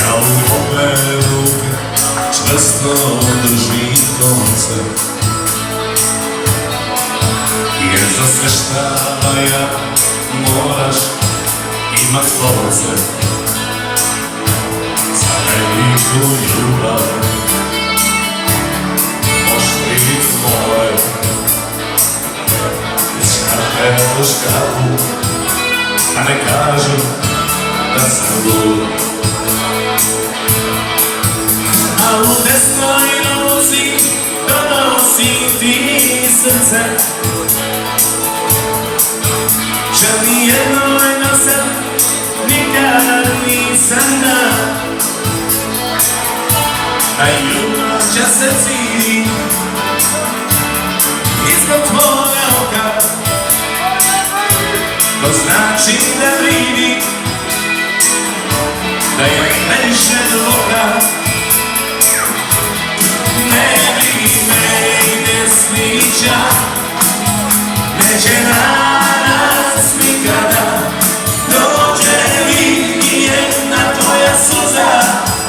Ja u obe ruke čvrsto držim konce, jer za sve šta ja moraš imat konce. Za veliku ljubav možeš bit moj, iz škape do škapu, a ne kažu da sam lud. A u desnoj ruci donosim ti srce, že ni jednoj nosa nikad nisam dao. A ljubav se ciri ispod tvoja oka, to znači da vidi da je previše duboka. Ne bi me i ne sviđa, neće na nas nikada. Dođe mi i jedna tvoja suza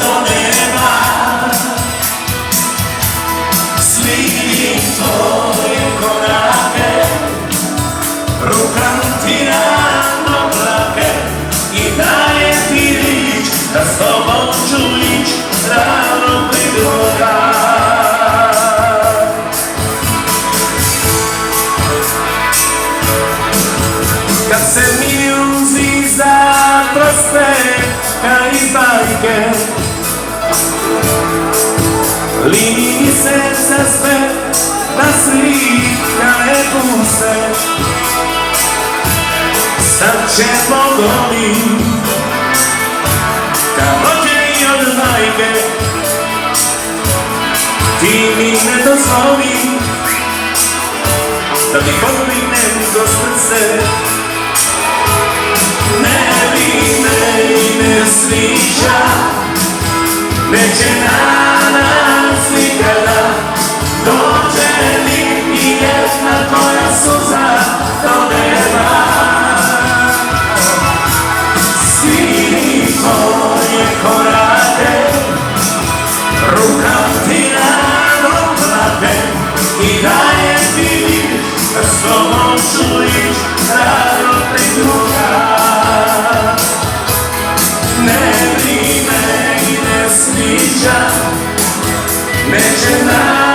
do neba, slijedim tvoje korake, rukam ti na oblake i dajem ti riječ da s tobom ću ić ravno prigoda. Kad se mi uzizda proste ka iz bajke, lini srca sve da slika je puste. Sad ćemo goli ka rođeni od majke, ti mi ne dozvoli da ti poglednem kroz prste. Ne bi me i ne sviđa, neće na nas nikada. Dođe li i jedna tvoja suza do neba, slijedim tvoje korake, rukam ti na oblake i dajem ti riječ da s tobom ću ić ravno prigoda. Ne bi me i ne sviđa, neće na